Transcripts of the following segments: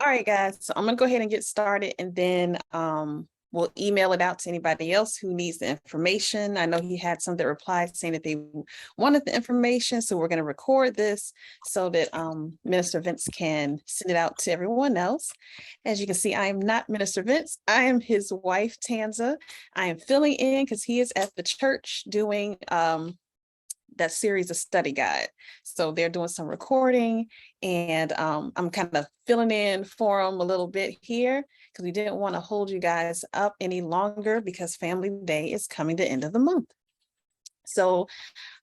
All right, guys. So I'm gonna go ahead and get started, and then we'll email it out to anybody else who needs the information. I know he had some that replied saying that they wanted the information, so we're gonna record this so that Minister Vince can send it out to everyone else. As you can see, I am not Minister Vince. I am his wife, Tanza. I am filling in because he is at the church doing that series of study guide. So they're doing some recording, and I'm kind of filling in for them a little bit here because we didn't want to hold you guys up any longer because Family Day is coming to the end of the month. So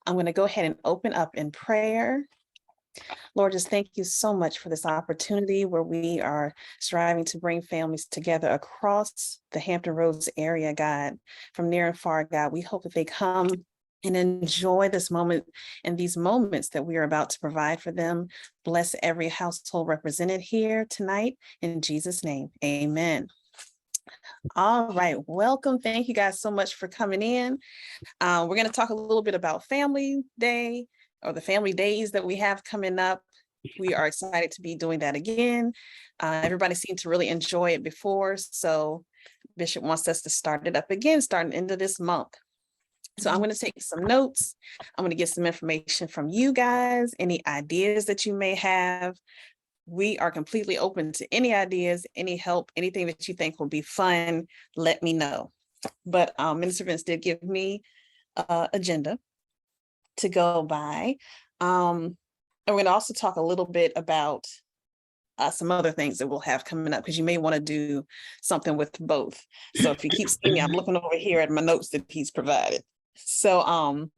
I'm going to go ahead and open up in prayer. Lord, just thank you so much for this opportunity where we are striving to bring families together across the Hampton Roads area, God, from near and far, God. We hope that they come and enjoy this moment and these moments that we are about to provide for them. Bless every household represented here tonight. In Jesus' name, amen. All right, welcome. Thank you guys so much for coming in. We're going to talk a little bit about Family Day or the family days that we have coming up. We are excited to be doing that again. Everybody seemed to really enjoy it before, so Bishop wants us to start it up again, starting into this month. So I'm going to take some notes. I'm going to get some information from you guys, any ideas that you may have. We are completely open to any ideas, any help, anything that you think will be fun, let me know. But Minister Vince did give me an agenda to go by. And we're going to also talk a little bit about some other things that we'll have coming up because you may want to do something with both. So if you keep seeing me, I'm looking over here at my notes that he's provided. So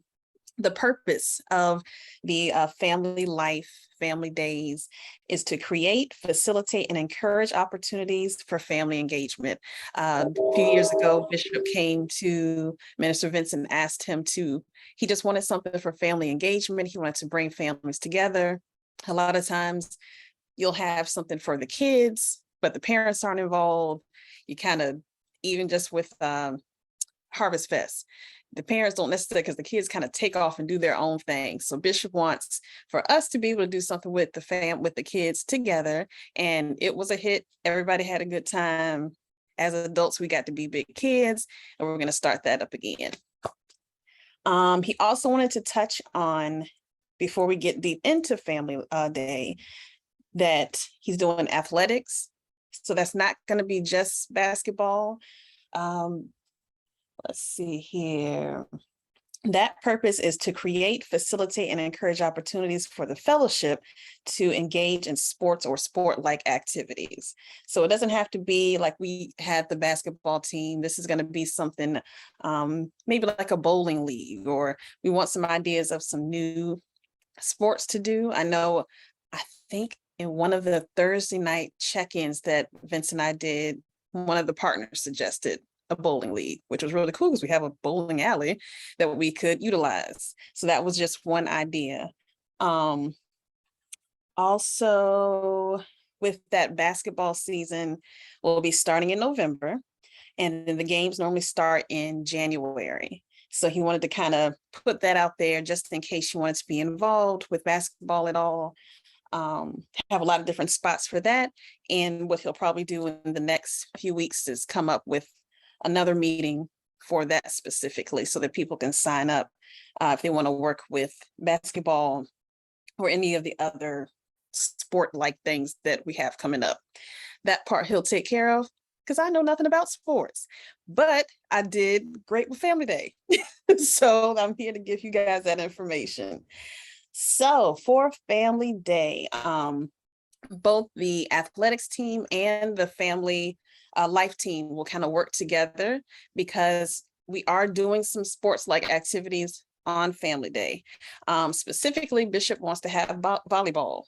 the purpose of the Family Life, Family Days is to create, facilitate, and encourage opportunities for family engagement. A few years ago, Bishop came to Minister Vincent and asked him he just wanted something for family engagement. He wanted to bring families together. A lot of times you'll have something for the kids, but the parents aren't involved. You kind of, even just with Harvest Fest, the parents don't necessarily, because the kids kind of take off and do their own thing. So Bishop wants for us to be able to do something with the kids together. And it was a hit. Everybody had a good time. As adults, we got to be big kids, and we're going to start that up again. He also wanted to touch on, before we get deep into Family Day, that he's doing athletics. So that's not going to be just basketball. Let's see here. That purpose is to create, facilitate, and encourage opportunities for the fellowship to engage in sports or sport-like activities. So it doesn't have to be like we had the basketball team. This is going to be something maybe like a bowling league, or we want some ideas of some new sports to do. I think in one of the Thursday night check-ins that Vince and I did, one of the partners suggested a bowling league, which was really cool because we have a bowling alley that we could utilize. So that was just one idea. Also, with that basketball season, will be starting in November, and then the games normally start in January. So he wanted to kind of put that out there just in case you wanted to be involved with basketball at all. Have a lot of different spots for that. And what he'll probably do in the next few weeks is come up with another meeting for that specifically so that people can sign up if they want to work with basketball or any of the other sport-like things that we have coming up. That part he'll take care of because I know nothing about sports, but I did great with Family Day. So I'm here to give you guys that information. So for Family Day, both the athletics team and the Family Life team will kind of work together because we are doing some sports-like activities on Family Day. Specifically, Bishop wants to have volleyball.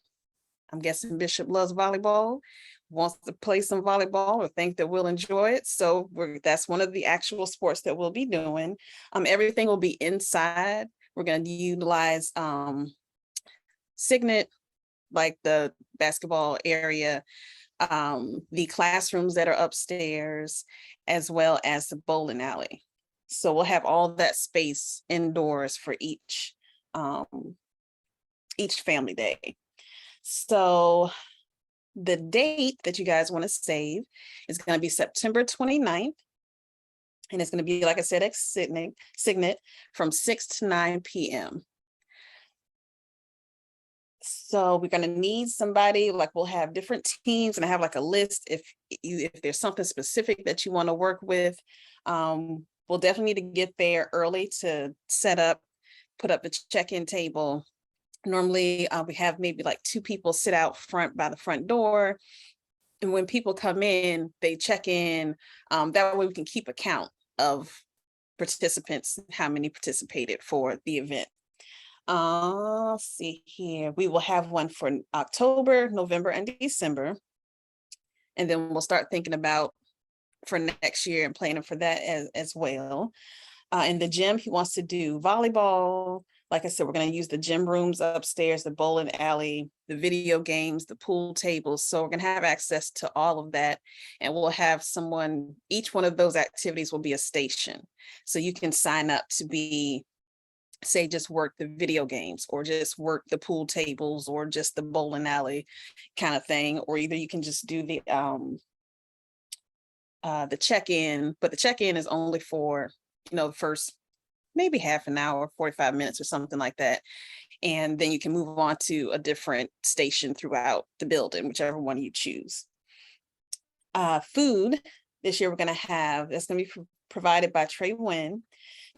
I'm guessing Bishop loves volleyball, wants to play some volleyball or think that we'll enjoy it. So that's one of the actual sports that we'll be doing. Everything will be inside. We're going to utilize Signet, like the basketball area, the classrooms that are upstairs, as well as the bowling alley. So we'll have all that space indoors for each family day. So the date that you guys want to save is going to be September 29th. And it's going to be, like I said, at Signet from 6 to 9 p.m. So we're going to need somebody, like we'll have different teams, and I have like a list if there's something specific that you want to work with. We'll definitely need to get there early to set up, put up the check-in table. Normally we have maybe like 2 people sit out front by the front door. And when people come in, they check in. That way we can keep account of participants, how many participated for the event. Let's see here. We will have one for October, November, and December. And then we'll start thinking about for next year and planning for that as well. In the gym, he wants to do volleyball. Like I said, we're going to use the gym rooms upstairs, the bowling alley, the video games, the pool tables. So we're going to have access to all of that. And we'll have someone, each one of those activities will be a station. So you can sign up to be, say, just work the video games or just work the pool tables or just the bowling alley kind of thing. Or either you can just do the check-in, but the check-in is only for, the first maybe half an hour, 45 minutes or something like that. And then you can move on to a different station throughout the building, whichever one you choose. Food this year, we're going to have, that's going to be provided by Trey Wynn.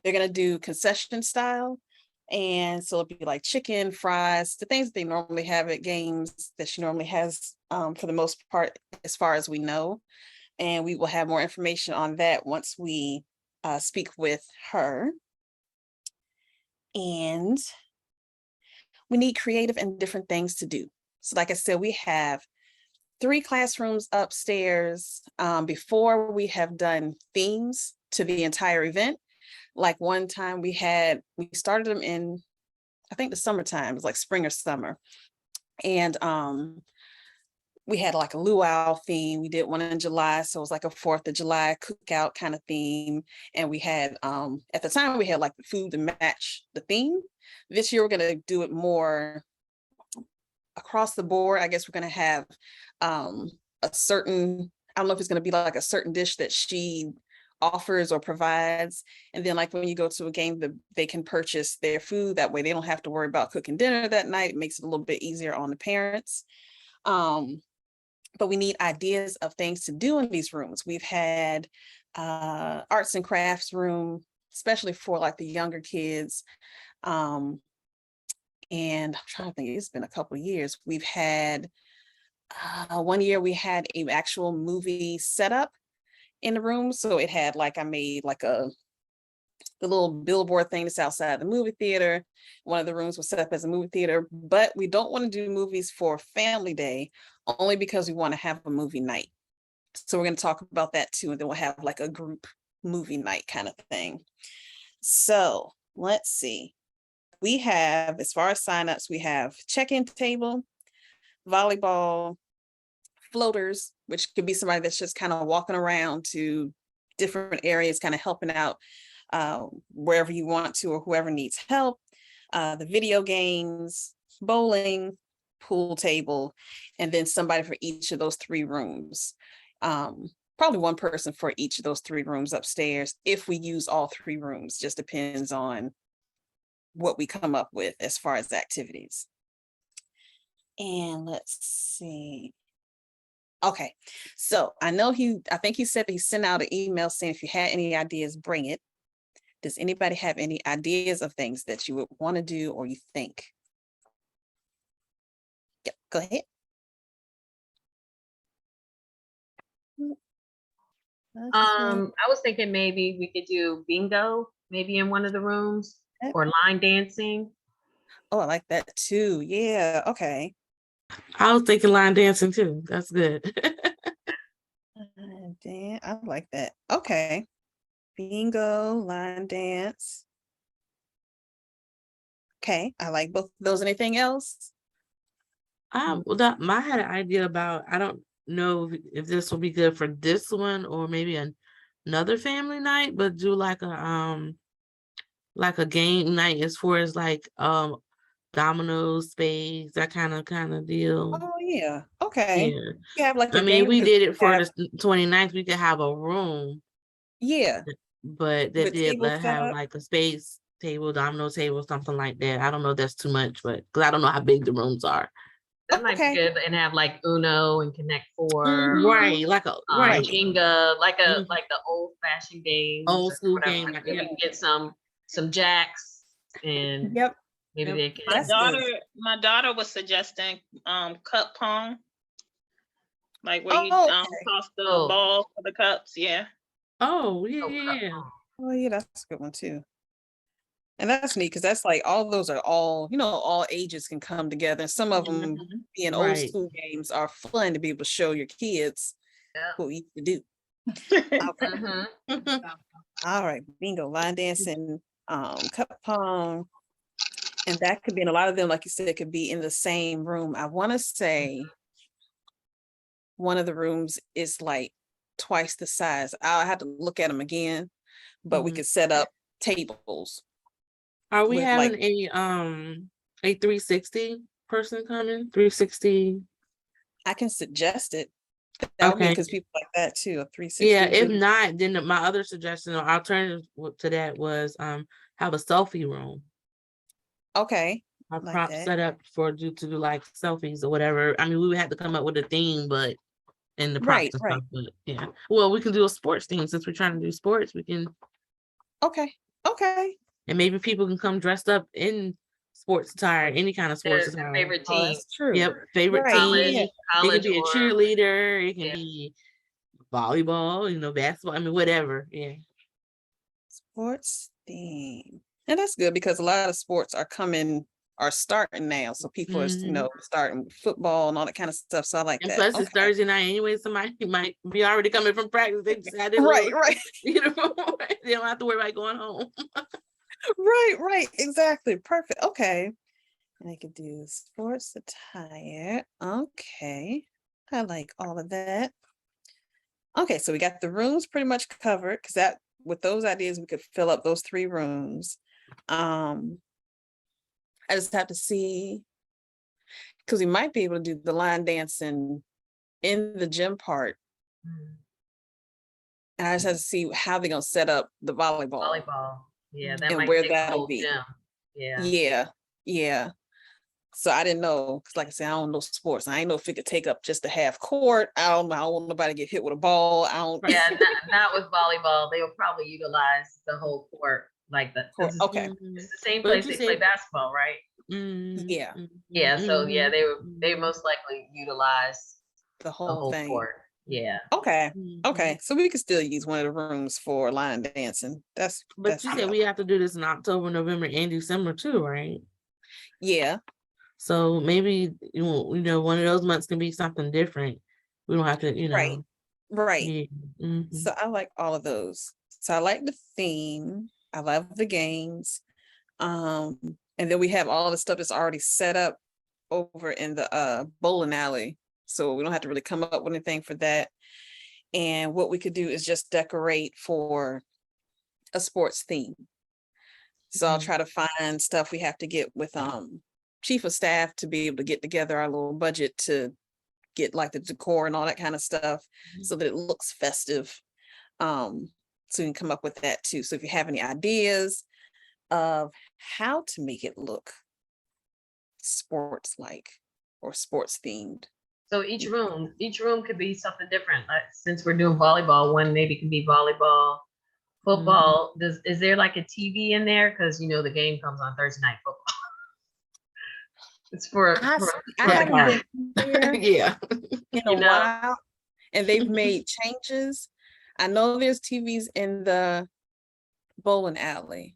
They're going to do concession style. And so it'll be like chicken, fries, the things that they normally have at games that she normally has for the most part, as far as we know. And we will have more information on that once we speak with her. And we need creative and different things to do. So like I said, we have 3 classrooms upstairs. Before, we have done themes to the entire event. Like one time we started them in, I think the summertime, it was like spring or summer. And we had like a luau theme. We did one in July. So it was like a 4th of July cookout kind of theme. And we had, at the time we had like the food to match the theme. This year, we're going to do it more across the board. I guess we're going to have a certain, I don't know if it's going to be like a certain dish that she offers or provides. And then like when you go to a game, they can purchase their food. That way they don't have to worry about cooking dinner that night. It makes it a little bit easier on the parents. But we need ideas of things to do in these rooms. We've had arts and crafts room, especially for like the younger kids. And I'm trying to think, it's been a couple of years. We've had one year we had an actual movie setup in the room. So it had like, I made like the little billboard thing that's outside the movie theater. One of the rooms was set up as a movie theater, but we don't want to do movies for family day only because we want to have a movie night. So we're going to talk about that too. And then we'll have like a group movie night kind of thing. So let's see. We have, as far as signups, we have check-in table, volleyball, floaters, which could be somebody that's just kind of walking around to different areas, kind of helping out wherever you want to or whoever needs help. The video games, bowling, pool table, and then somebody for each of those 3 rooms. Probably one person for each of those 3 rooms upstairs. If we use all 3 rooms, just depends on what we come up with as far as activities. And let's see. Okay, so I think he said that he sent out an email saying if you had any ideas, bring it. Does anybody have any ideas of things that you would want to do or you think? Yep, go ahead. I was thinking maybe we could do bingo, maybe in one of the rooms, or line dancing. Oh, I like that too. Yeah, okay. I was thinking line dancing too. That's good. I like that. Okay. Bingo, line dance. Okay, I like both of those. Anything else? I had an idea about, I don't know if this will be good for this one or maybe another family night, but do like a game night as far as like dominoes, spades, that kind of deal. Oh, yeah, okay. Yeah. You have like I a mean, game, we because did it for have, the 29th. We could have a room, yeah, but that with did tables let set have up. like a space table, domino table, something like that. I don't know if that's too much, but because I don't know how big the rooms are. That might be Okay, good, and have like Uno and Connect Four, Right, like a right Jenga, like Mhm. like the old fashioned games Old or school whatever. game. Like, Maybe yeah. we can get some jacks, and yep, maybe yep, they can. My that's good. daughter was suggesting cup pong, like where you Oh, toss the Oh. ball for the cups. Yeah. Oh, yeah, Oh, yeah. oh, yeah, that's a good one too. And that's neat, because that's like, all those are all, all ages can come together. And some of them Mhm. being old Right. school games are fun to be able to show your kids Yeah. what we used to do. Okay. Mhm. All right, bingo, line dancing, cup pong. And that could be in a lot of them, like you said, it could be in the same room. I want to say one of the rooms is like twice the size. I'll have to look at them again, but we Mhm. could set up tables Are we with having like, a 360 person coming? 360. I can suggest it. That would be Okay. because people like that too, a 360. Yeah, if video. not, then my other suggestion or alternative to that was have a selfie room. Okay, A like prop that. set up for to do like selfies or whatever. I mean, we would have to come up with a theme, but and the props Right, and right. stuff. But yeah, well, we can do a sports theme since we're trying to do sports. We can, Okay, okay. and maybe people can come dressed up in sports attire, any kind of sports Their attire. favorite Oh, team, that's true. Yep, favorite Right, team. yeah. It college can be a or cheerleader. It can Yeah. be volleyball. basketball. I mean, whatever. Yeah. Sports theme. And that's good, because a lot of sports are starting now. So people are, Mhm. starting football and all that kind of stuff. So I like And that. plus, it's Okay. Thursday night anyway. Somebody might be already coming from practice. They decided, Right, right, they don't have to worry about going home. right. Exactly. Perfect. Okay. And I could do sports attire. Okay. I like all of that. Okay, so we got the rooms pretty much covered, because that with those ideas we could fill up those 3 rooms. I just have to see, because we might be able to do the line dancing in the gym part. And I just have to see how they're gonna set up the volleyball. volleyball. Yeah, that And might where take the that'll whole be. gym. Yeah. Yeah, yeah. So I didn't know, because like I said, I don't know sports. I ain't know if it could take up just a half court. I don't know. I don't want nobody to get hit with a ball. I don't. Yeah, not with volleyball. They'll probably utilize the whole court like that. Court. Okay. It's the same But place you they play said- basketball, right? Yeah. Yeah, so yeah, they Mm-hmm. most likely utilize The the whole whole thing. court. Yeah. Okay. Mhm. Okay. So we could still use one of the rooms for line dancing. That's But you said good. we have to do this in October, November, and December too, right? Yeah. So maybe one of those months can be something different. We don't have to, Right. Right. Yeah. Mhm. So I like all of those. So I like the theme. I love the games. And then we have all the stuff that's already set up over in the bowling alley. So we don't have to really come up with anything for that. And what we could do is just decorate for a sports theme. So I'll Mhm. try to find stuff we have to get with chief of staff to be able to get together our little budget to get like the decor and all that kind of stuff, so that it looks festive. So we can come up with that too. So if you have any ideas of how to make it look sports like or sports themed. So each room could be something different. Like since we're doing volleyball, one maybe can be volleyball, football. Is there like a TV in there? Because the game comes on Thursday night football. It's for I the haven't part. been there Yeah. in a while, and they've made changes. I know there's TVs in the bowling alley.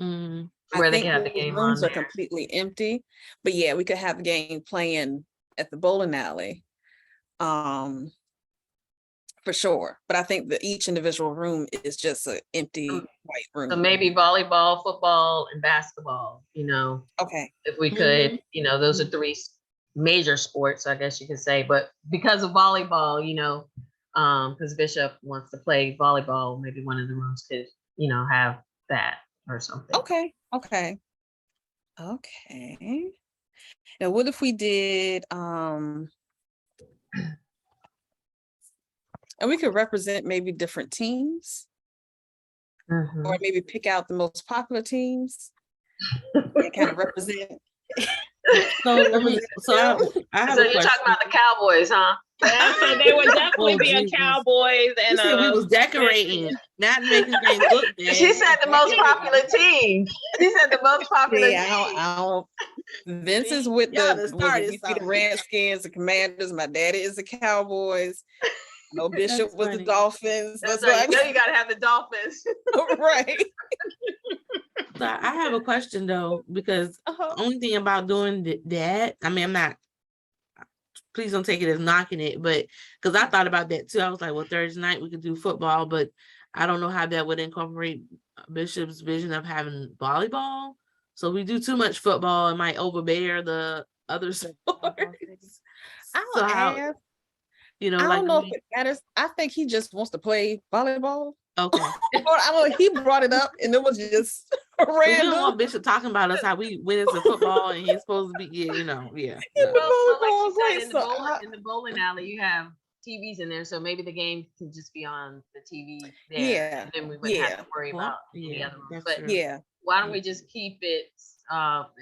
Mm. where they can have the those game rooms on are there. completely empty, but yeah, we could have the game playing at the bowling alley. For sure. But I think that each individual room is just an empty white room. So maybe volleyball, football, and basketball. Okay. If we could, those are 3 major sports, I guess you could say. But because of volleyball, because Bishop wants to play volleyball, maybe one of the rooms could, have that or something. Okay. Now, what if we did, and we could represent maybe different teams, Mhm. or maybe pick out the most popular teams and kind of represent. So let me, I have So a you're question. talking about the Cowboys, huh? Yeah, so they would definitely Oh, be a Jesus. Cowboys You and said we was decorating, not making things look bad. She said the most popular team. She said the most popular Yeah, team. I don't. Vince is See, with y'all done the started we see the something. Redskins, the Commanders. My daddy is the Cowboys. No, Bishop That's was the funny. Dolphins. That's That's right. why You gotta have the Dolphins. right. So I have a question though, because Uh-huh. the only thing about doing that, I mean, I'm not, please don't take it as knocking it, but because I thought about that too. I was like, well, Thursday night we could do football, but I don't know how that would incorporate Bishop's vision of having volleyball. So we do too much football, it might overbear the other sports. I'll So how, ask. I I like don't know if it matters. I think he just wants to play volleyball. okay. Or I don't know. He brought it up, and it was just We don't random. want Bishop talking about us how we went into football and he's supposed to be, yeah. No. Well, like Volleyball, she right, said, so in the bowling alley, you have TVs in there, so maybe the game can just be on the TV there. Yeah, And then we wouldn't have yeah. to worry Well, about any yeah, other rooms. that's But true. yeah. why don't we just keep it,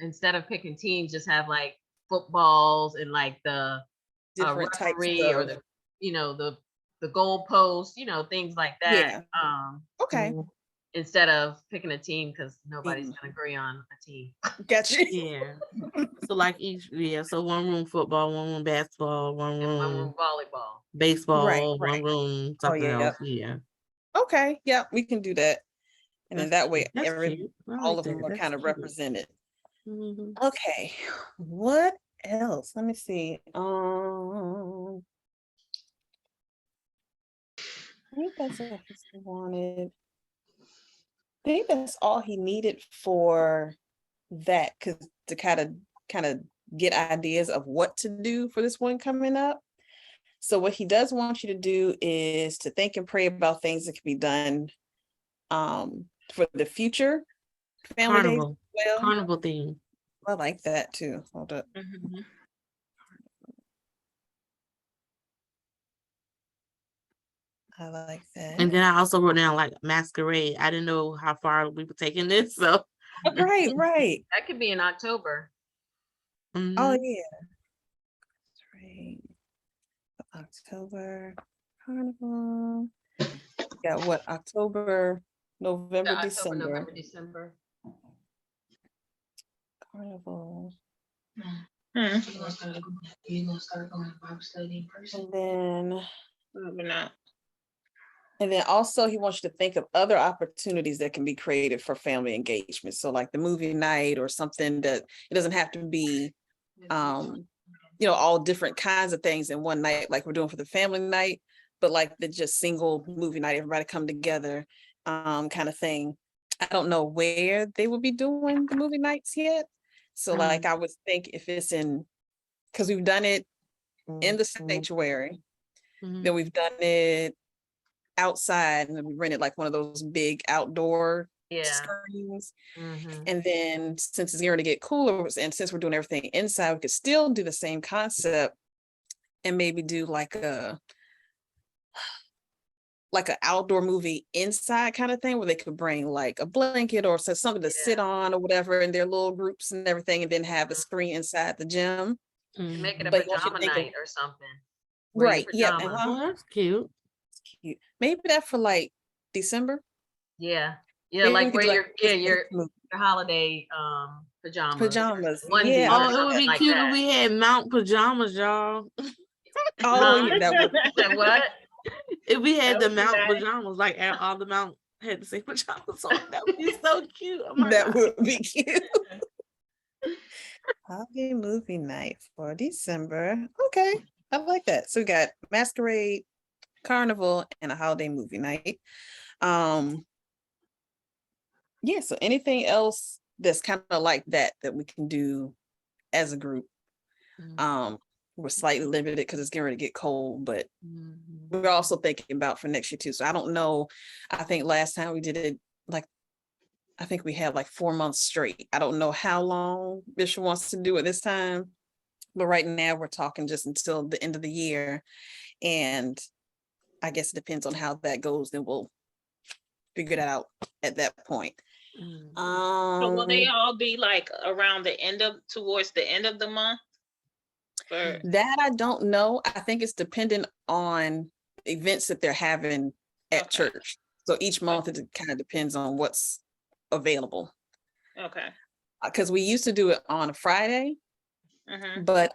instead of picking teams, just have like footballs and like the Different types referee or of. the goal post, things like that. Yeah. Okay. Instead of picking a team, because nobody's Team. gonna agree on a team. Gotcha. Yeah. So like so one room football, one room basketball, one And one room room volleyball. baseball, Right. one room Oh, something yeah. else. Yeah. Okay. Yeah, we can do that. And then that way, That's cute. I all like of them that. are That's kind of cute. represented. Mhm. Okay. What else? Let me see. I think that's what he wanted. I think that's all he needed for that, because to kind of get ideas of what to do for this one coming up. So what he does want you to do is to think and pray about things that can be done for the future family days. Carnival. Well, Carnival theme. I like that too. Hold up. Mhm. I like that. And then I also wrote down like masquerade. I didn't know how far we were taking this. So Right. That could be in October. Oh mhm. yeah. That's right. October Carnival. Yeah, what? October, November, October, December. November, December. Carnival. Hmm. You gonna start going to Bible study in person? And then Probably not. also he wants you to think of other opportunities that can be created for family engagement. So like the movie night or something that it doesn't have to be all different kinds of things in one night, like we're doing for the family night, but like the just single movie night, everybody come together, kind of thing. I don't know where they will be doing the movie nights yet. So like I would think if it's because we've done it in the sanctuary, Mhm. then we've done it outside, and then we rented like one of those big outdoor Yeah. screens. Mhm. And then since it's going to get cooler, and since we're doing everything inside, we could still do the same concept and maybe do like an outdoor movie inside kind of thing, where they could bring like a blanket or something to sit on or whatever in their little groups and everything, and then have a screen inside the gym. Mhm. Make it a But you want you to pajama think of- night or something. Wear your Right. Yeah. pajamas. Oh, that's cute. Cute. Maybe that for like December. Yeah. Yeah, Maybe we like could do, wear like, your Christmas holiday pajamas. pajamas. Onesie Yeah. or Oh, it would something be like cute that. if we had mount pajamas, y'all. Oh, Huh? yeah, that would Said what? If we had That the would be mount nice. pajamas, like all the mount had the same pajamas on, that would be so cute. Oh my that God. would be cute. Holiday movie night for December. Okay, I like that. So we got masquerade, carnival, and a holiday movie night. Yeah, so anything else that's kind of like that we can do as a group. Mhm. we're slightly limited because it's getting ready to get cold, but Mhm. we're also thinking about for next year too. So I don't know. I think last time we did it, like, I think we had like 4 months straight. I don't know how long Bishop wants to do it this time. But right now we're talking just until the end of the year. And I guess it depends on how that goes, then we'll figure that out at that point. Mhm. So will they Um, all be like around the end of, towards the end of the month? For, that I don't know. I think it's dependent on events that they're having at Okay. church. So each month it kind of depends on what's available. okay. Because we used to do it on a Friday, Mhm. but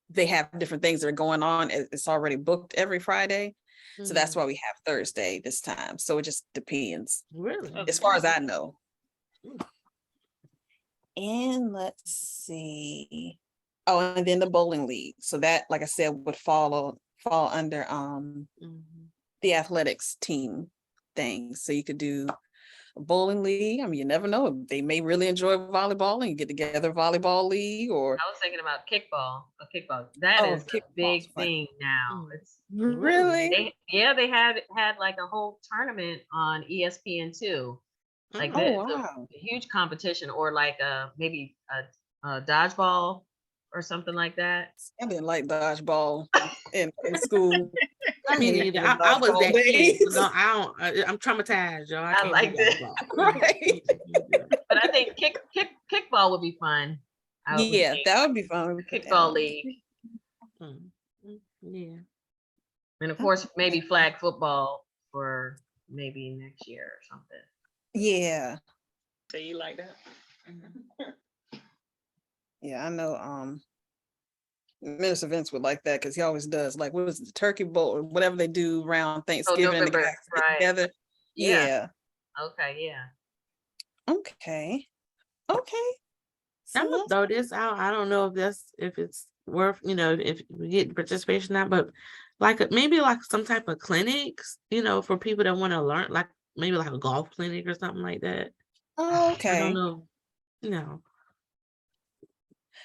they have different things that are going on. It's already booked every Friday. So that's Mhm. why we have Thursday this time. So it just depends, Really? Okay. as far as I know. Mm. And let's see. Oh, and then the bowling league. So that, like I said, would fall under Mhm. the athletics team thing. So you could do a bowling league. I mean, you never know. They may really enjoy volleyball and you get together volleyball league or I was thinking about kickball. A kickball. That oh, is a kickball's big fun. thing now. Mm. It's Really? they had like a whole tournament on ESPN2. Like Mhm. Oh, it's a wow. huge competition, or like maybe a dodgeball or something like that. I didn't like dodgeball in school. I mean, Back either in the I was dodgeball that kid. So days. no, I don't. I'm traumatized, y'all. I I can't do liked it. dodgeball. Right. But I think kickball would be fun. I would Yeah, think that would be fun. We put that kickball on. league, Mm. Mm. Yeah. and of course maybe flag football for maybe next year or something. Yeah. So you like that? Mhm. Yeah, I know. Minister Vince would like that because he always does. Like, what was it, the turkey bowl or whatever they do around Thanksgiving and the November, guys get right. together. Yeah. Yeah. Okay, yeah. Okay. Okay. I'm So gonna throw this out. I don't know if it's worth, if we get participation or not, but maybe like some type of clinics, for people that want to learn, like maybe like a golf clinic or something like that. I don't okay. know. No.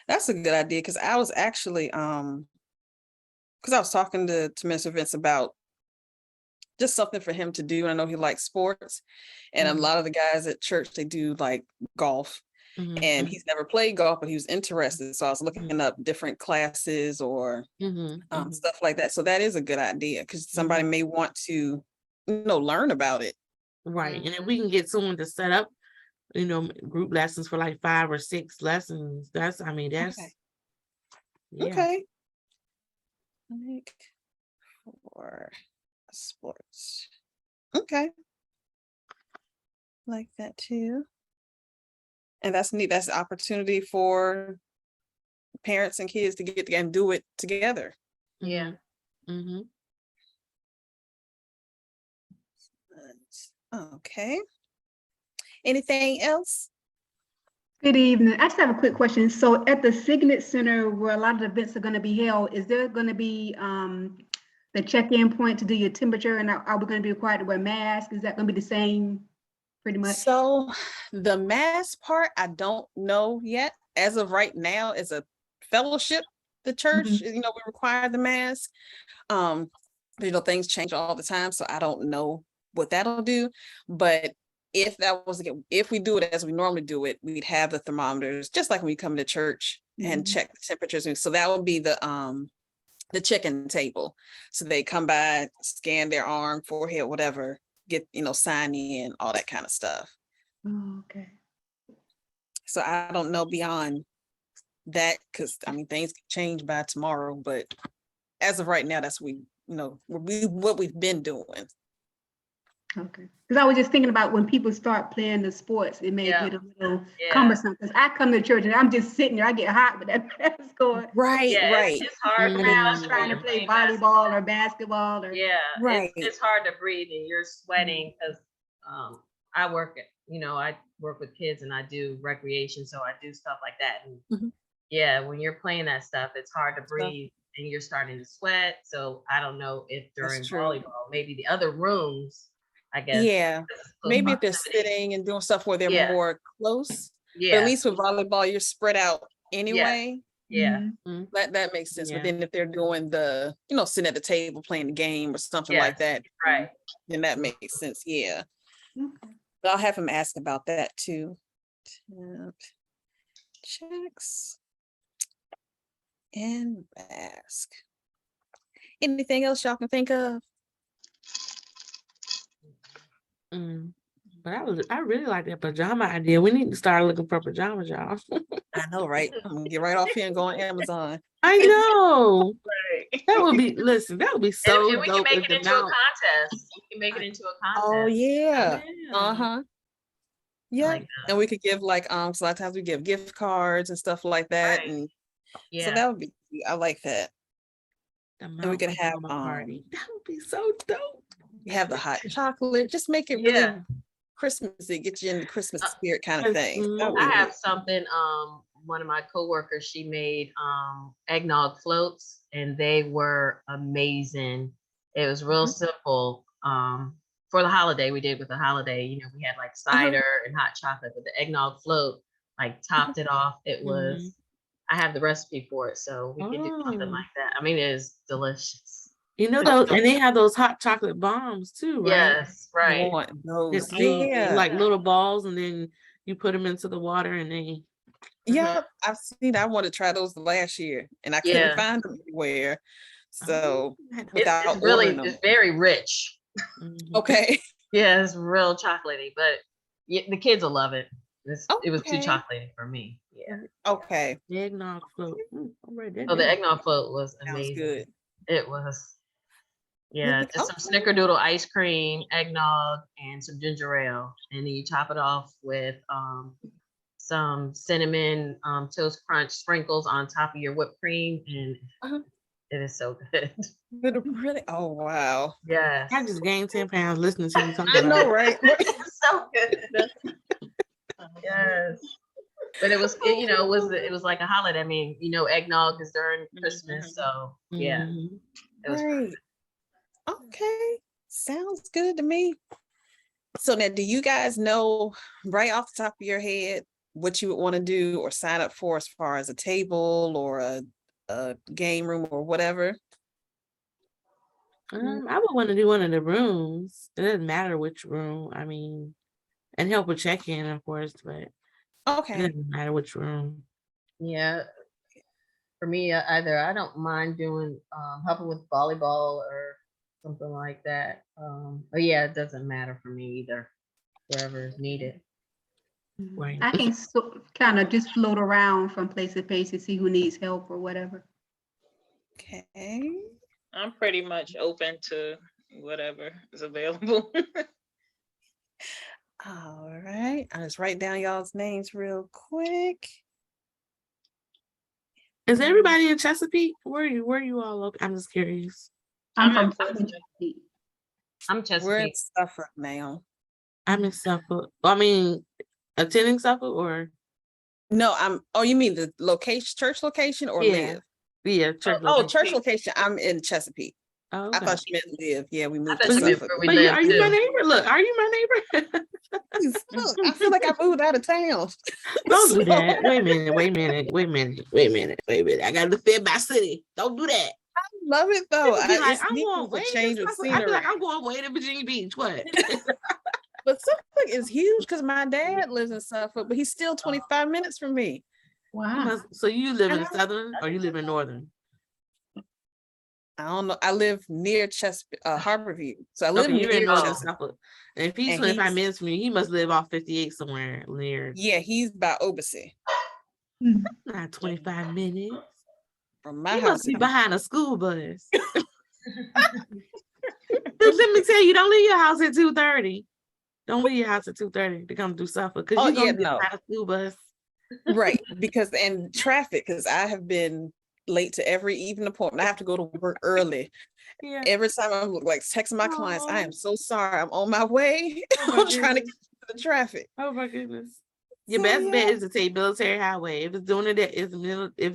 That's a good idea because I was actually because I was talking to Minister Vince about just something for him to do. I know he likes sports, and a Mhm. lot of the guys at church they do like golf. Mhm. And he's never played golf, but he was interested. So I was looking Mhm. up different classes or Mhm. Mhm. stuff like that. So that is a good idea because somebody may want to, learn about it. Right. And if Mhm. we can get someone to set up, group lessons for like 5 or 6 lessons, that's Okay. yeah. Okay. Clinic for sports. Okay. Like that too. And that's neat. That's an opportunity for parents and kids to get together and do it together. Yeah. Mm-hmm. Okay. Anything else? Good evening. I just have a quick question. So at the Signet Center where a lot of the events are going to be held, is there going to be the check-in point to do your temperature, and are we going to be required to wear masks? Is that going to be the same pretty much? So the mask part, I don't know yet. As of right now, as a fellowship, the church, we require the mask. Things change all the time, so I don't know what that'll do. But if we do it as we normally do it, we'd have the thermometers, just like when we come to church and check the temperatures. And so that would be the check-in table. So they come by, scan their arm, forehead, whatever, get, sign in, all that kind of stuff. Oh, okay. So I don't know beyond that, because things can change by tomorrow, but as of right now, that's what we've been doing. Okay. Because I was just thinking about when people start playing the sports, it may Yeah. get a little Yeah. cumbersome. Because I come to church and I'm just sitting there, I get hot with that mask going Right, Yeah, right. it's hard, Mhm. around especially when trying to you're play playing basketball. volleyball or basketball or Yeah, Right. it's hard to breathe and you're sweating because I work with kids and I do recreation, so I do stuff like that. And Mhm. yeah, when you're playing that stuff, it's hard to breathe and you're starting to sweat. So I don't know if during true. volleyball, maybe the other rooms, I guess. Yeah. because it's close Maybe if they're proximity. sitting and doing stuff where they're Yeah. more close, but at Yeah, least with volleyball, you're spread out anyway. Yeah. Mhm. That makes sense. Yeah. But then if they're doing the, sitting at the table playing the game or something like Yes, that, right. then that makes sense. Yeah. Okay. But I'll have him ask about that too. Temp checks and mask. Anything else y'all can think of? Mm. But I really like that pajama idea. We need to start looking for pajamas, y'all. I know, right? I'm gonna get right off here and go on Amazon. I know. Right. That would be, listen, that would be so And we can dope make if it the into a mount. contest. You can make it into a contest. Oh yeah. Yeah. Uh-huh. Yeah. like And we could give like so a lot of times we give gift cards and stuff like that. Right. And so Yeah. that would be I like that. The we mount could have, pajama party. That would be so dope. You have the hot chocolate. Just make it Yeah. really Christmassy, get you in the Christmas spirit kind of yes, thing. mm, That would I be have something, one of my coworkers, she made eggnog floats and they were amazing. It was real simple. For the holiday, we did with the holiday, we had like cider and hot chocolate, but the eggnog float like topped it off. It was, I have the recipe for it, so we could do something Oh. like that. I mean, it is delicious. You know those, and they have those hot chocolate bombs too, right? Yes, right. want those. That they Yeah. like little balls, and then you put them into the water, and they. Yeah, I've seen. I wanted to try those last year, and I couldn't Yeah. find them anywhere. So It's without really, ordering them. it's very rich. Mhm. Okay. Yeah, it's real chocolatey, but the kids will love it. It was too Okay. chocolatey for me. Yeah. Okay. Eggnog float. All right, that So the down. eggnog float was Sounds amazing. good. It was. Yeah, Look at- just some snickerdoodle ice cream, eggnog, and some ginger ale, and then you top it off with some cinnamon toast crunch sprinkles on top of your whipped cream, and Uh-huh. it is so good. But really, oh wow. Yes, I just gained 10 pounds listening to you talk I about know, it. right? it's so good. Yes. But it was like a holiday. I mean, eggnog is during Christmas, so yeah. Mhm. It was Right. Okay. Sounds good to me. So now, do you guys know right off the top of your head what you would want to do or sign up for as far as a table or a game room or whatever? I would want to do one of the rooms. It doesn't matter which room. I mean, and help with check-in, of course, but it Okay. doesn't matter which room. Yeah. For me, either I don't mind doing helping with volleyball or something like that. But yeah, it doesn't matter for me either. Wherever is needed. Right. I can kind of just float around from place to place to see who needs help or whatever. Okay. I'm pretty much open to whatever is available. All right. I'll just write down y'all's names real quick. Is everybody in Chesapeake? Where are you all located? I'm just curious. I'm I'm from in Chesapeake. I'm We're in Chesapeake. Suffolk now. I'm in Suffolk. I mean, attending Suffolk or No, oh, you mean the location, church location or Yeah. live? yeah, church. Oh, location. church location. I'm in Chesapeake. Oh, I okay. thought you meant live. Yeah, we moved thought to you meant Suffolk. where we But live are you my too. neighbor? Look, are you my neighbor? Please, look, I feel like I moved out of town. Don't do So- that. Wait a minute. I gotta defend my city. Don't do that. Love it though. People be like, It's I'm neat going for way change to of Suffolk. I'd be scenery. like, I'm going way to Virginia Beach. What? But Suffolk is huge because my dad lives in Suffolk, but he's still 25 minutes from me. Wow. So you live in Uh-huh. Southern or you live in Northern? I don't know. I live near Harborview. So I live Okay, you're in near Northern Chesapeake. Suffolk. And if he's And 25 he's- minutes from you, he must live off 58 somewhere near. Yeah, he's by Obacy. Not 25 minutes. From my He house. must be behind a school bus. Let me tell you, don't leave your house at 2:30. Don't leave your house at 2:30 to come through Suffolk because Oh, you're gonna yeah, be no. behind a school bus. Right. And traffic, because I have been late to every evening appointment. I have to go to work early. Yeah. Every time I'm like texting my clients, I Aw. am so sorry. I'm on my way. Oh my I'm trying to goodness. get to the traffic. Oh my goodness. Your So, best bet yeah. is to take Military Highway. If it's doing it if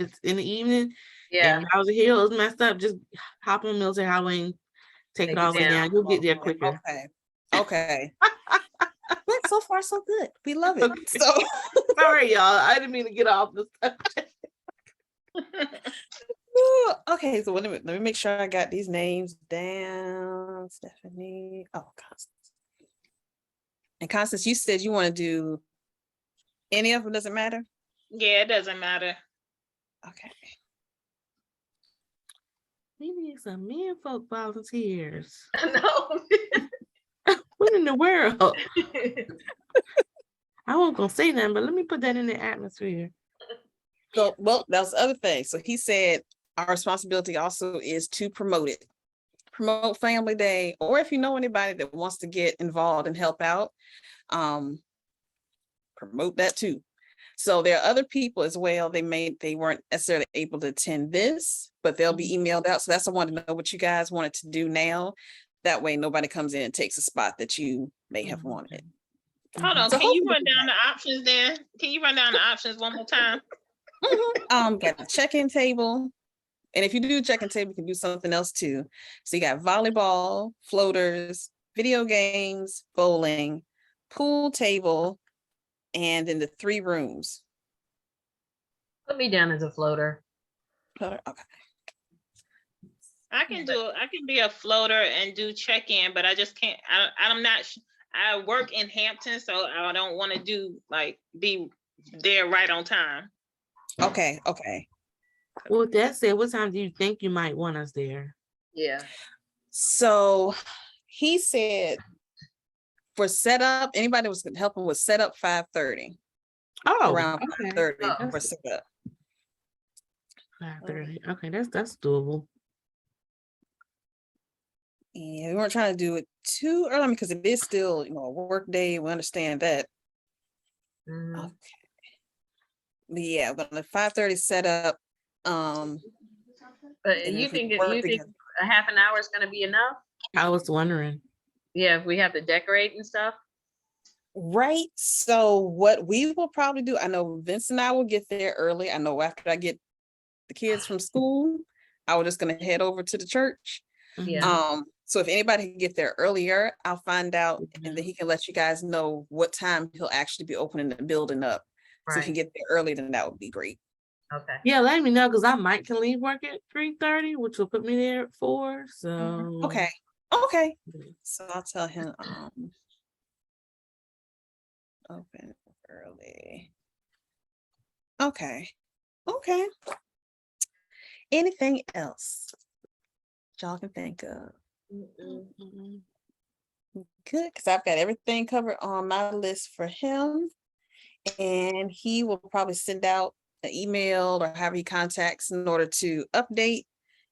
it's in the evening Yeah. and Howard Hill is messed up, just hop on Military Highway and take Take it it all the way down. down. You'll get there quicker. Okay. Okay. But so far, so good. We love it. Okay. So Sorry, y'all. I didn't mean to get off the subject. Ooh, okay, so let me make sure I got these names down. Stephanie. Oh, Constance. And Constance, you said you want to do any of them, doesn't matter? Yeah, it doesn't matter. Okay. We need some men folk volunteers. No. What in the world? I won't gonna say nothing, but let me put that in the atmosphere. So, well, that's the other thing. So he said our responsibility also is to promote it. Promote Family Day, or if you know anybody that wants to get involved and help out, promote that too. So there are other people as well. They weren't necessarily able to attend this, but they'll be emailed out. So that's I wanted to know what you guys wanted to do now. That way nobody comes in and takes a spot that you may have wanted. Hold on, So can you hopefully run down the options then? Can you run down the options one more time? Got the check-in table. And if you do check-in table, you can do something else too. So you got volleyball, floaters, video games, bowling, pool table, and then the 3 rooms. Put me down as a floater. Okay. I can be a floater and do check-in, but I just can't, I'm not, I work in Hampton, so I don't want to do be there right on time. Okay. Well, with that said, what time do you think you might want us there? Yeah. So he said for setup, anybody was helping with setup 5:30. Oh, Around okay. 5:30 for setup. 5:30. Okay, that's doable. And we weren't trying to do it too early because it is still, a work day. We understand that. Mhm. Okay. But yeah, we're gonna 5:30 setup. But And you if we think work you think together. a half an hour is gonna be enough? I was wondering. Yeah, if we have to decorate and stuff. Right. So what we will probably do, I know Vince and I will get there early. I know after I get the kids from school, I was just gonna head over to the church. Yeah. So if anybody can get there earlier, I'll find out and Mhm. then he can let you guys know what time he'll actually be opening the building up. So if you Right. get there early, then that would be great. Okay. Yeah, let me know because I might can leave work at 3:30, which will put me there at 4. So Okay. Okay. So I'll tell him, open early. Okay. Okay. Anything else y'all can think of? Mhm. Good, because I've got everything covered on my list for him. And he will probably send out an email or however he contacts in order to update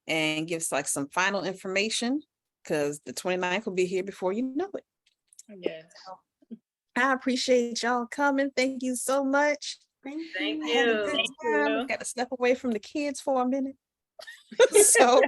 and gives like some final information because the 29th will be here before you know it. Yes. I appreciate y'all coming. Thank you so much. Thank Thank I had a you. good Thank time. you. Got to step away from the kids for a minute. So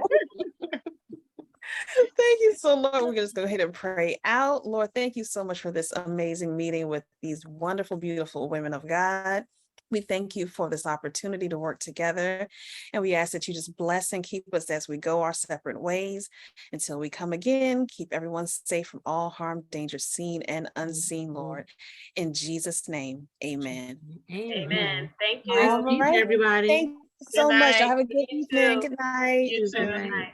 thank you so much. We're gonna just go ahead and pray out. Lord, thank you so much for this amazing meeting with these wonderful, beautiful women of God. We thank you for this opportunity to work together. And we ask that you just bless and keep us as we go our separate ways until we come again. Keep everyone safe from all harm, danger, seen and unseen, Lord. In Jesus' name, amen. Amen. Thank you. Nice All meeting right. everybody. Thank you so much. Y'all night. have a good You evening. too. Good night. You Good too. night.